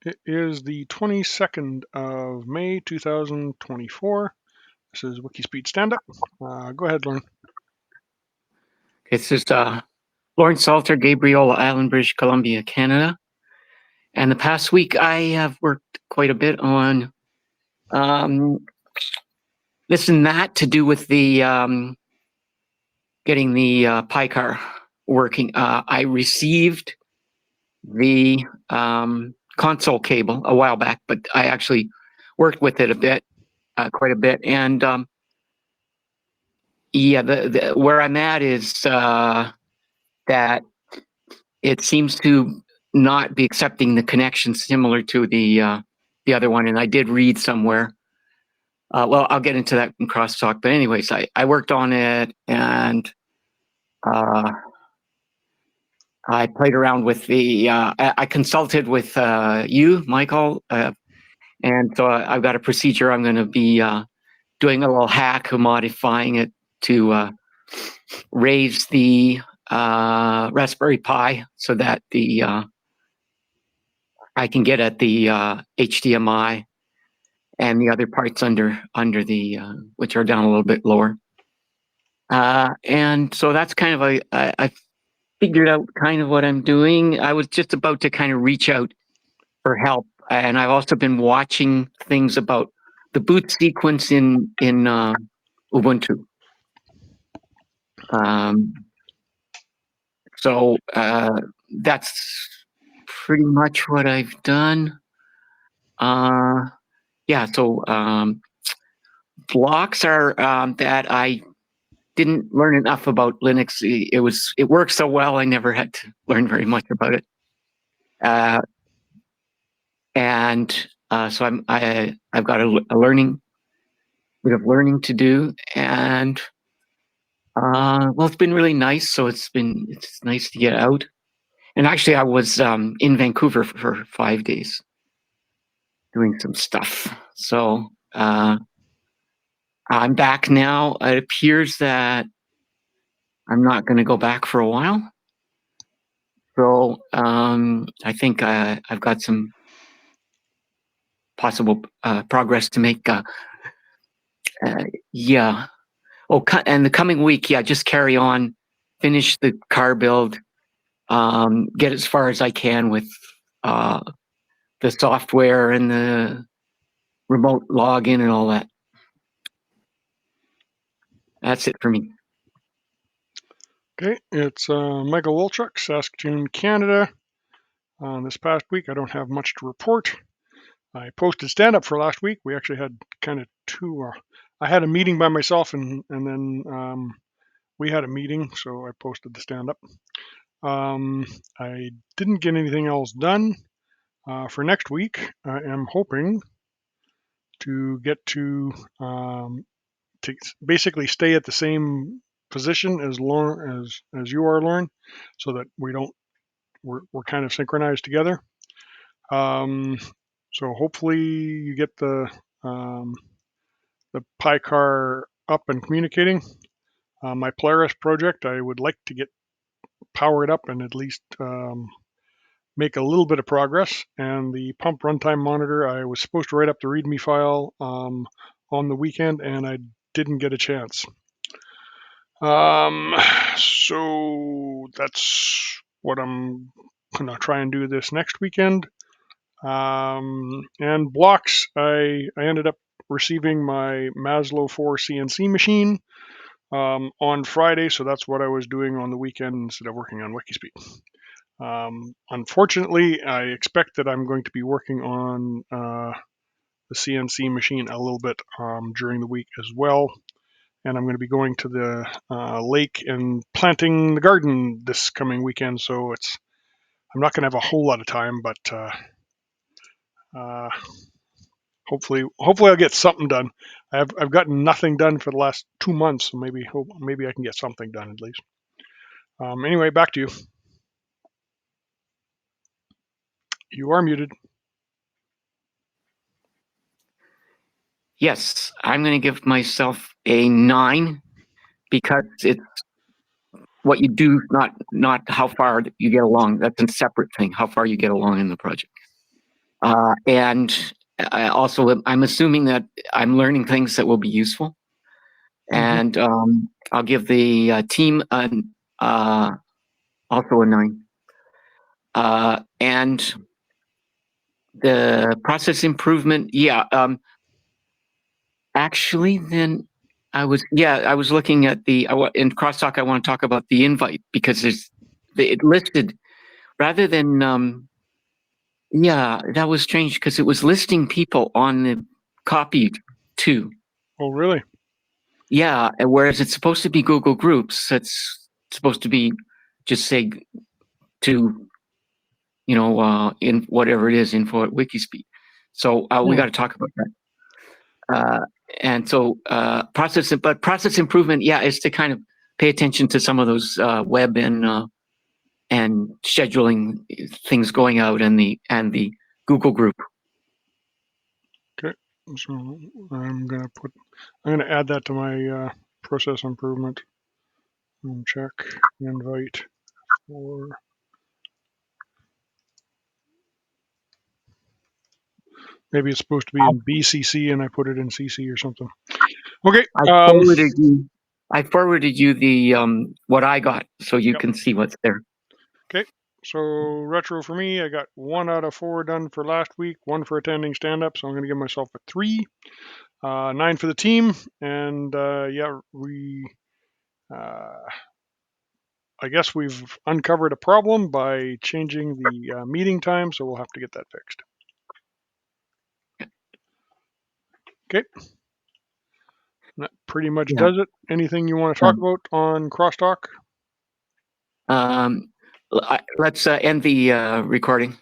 It is the 22nd of May, 2024. This is WIKISPEED Standup. Go ahead, Lauren. This is Lawrence Salter, Gabriel Island, British Columbia, Canada. And the past week, I have worked quite a bit on this and that to do with the getting the PyCar working. I received the console cable a while back, but I actually worked with it a bit, quite a bit. And yeah, where I'm at is that it seems to not be accepting the connection similar to the other one. And I did read somewhere. Well, I'll get into that in crosstalk. But anyways, I worked on it, and I played around with the. I consulted with you, Michael, and so I've got a procedure. I'm going to be doing a little hack, modifying it to raise the Raspberry Pi so that the I can get at the HDMI and the other parts under the which are down a little bit lower. And so that's kind of I figured out kind of what I'm doing. I was just about to kind of reach out for help, and I've also been watching things about the boot sequence in Ubuntu. So that's pretty much what I've done. Yeah, so blocks are that I didn't learn enough about Linux. It works so well, I never had to learn very much about it. And so I've got a bit of learning to do, and well, it's been really nice. So it's nice to get out. And actually, I was in Vancouver for 5 days doing some stuff. So I'm back now. It appears that I'm not going to go back for a while. So I think I've got some possible progress to make. Yeah. Oh, and the coming week, yeah, just carry on, finish the car build, get as far as I can with the software and the remote login and all that. That's it for me. Okay, it's Michael Wolchuk, Saskatoon, Canada. This past week, I don't have much to report. I posted stand-up for last week. We actually had kind of two. I had a meeting by myself, and then we had a meeting, so I posted the stand-up. I didn't get anything else done. For next week, I am hoping to get to basically stay at the same position as Lauren, as you are, Lauren, so that we're kind of synchronized together. So hopefully you get the PyCar up and communicating. My Polaris project, I would like to get powered up and at least make a little bit of progress. And the pump runtime monitor, I was supposed to write up the README file on the weekend, and I didn't get a chance. So that's what I'm gonna try and do this next weekend. And blocks, I ended up receiving my Maslow 4 CNC machine on Friday, so that's what I was doing on the weekend instead of working on WIKISPEED. Unfortunately, I expect that I'm going to be working on the CNC machine a little bit during the week as well. And I'm going to be going to the lake and planting the garden this coming weekend, so I'm not going to have a whole lot of time, but hopefully I'll get something done. I've gotten nothing done for the last 2 months, so maybe I can get something done at least. Anyway, back to you. You are muted. Yes, I'm going to give myself a 9 because it's what you do, not how far you get along. That's a separate thing, how far you get along in the project. And I also, I'm assuming that I'm learning things that will be useful. And I'll give the team also a 9. And the process improvement, yeah. Actually, then I was looking at in crosstalk. I want to talk about the invite because it listed rather than yeah, that was strange because it was listing people on the copy too. Oh, really? Yeah, whereas it's supposed to be Google Groups. It's supposed to be just say to in whatever it is, info at WIKISPEED. So we got to talk about that. And so process improvement, yeah, is to kind of pay attention to some of those web and scheduling things going out and the Google group. Okay, so I'm gonna add that to my process improvement. And check invite for. Maybe it's supposed to be in BCC and I put it in CC or something. Okay. I forwarded you the what I got so you can see what's there. Okay. So retro for me, I got 1 out of 4 done for last week, 1 for attending stand-up, so I'm going to give myself a 3. 9 for the team, and yeah, I guess we've uncovered a problem by changing the meeting time, so we'll have to get that fixed. Okay. That pretty much does it. Anything you want to talk about on Crosstalk? Let's end the recording.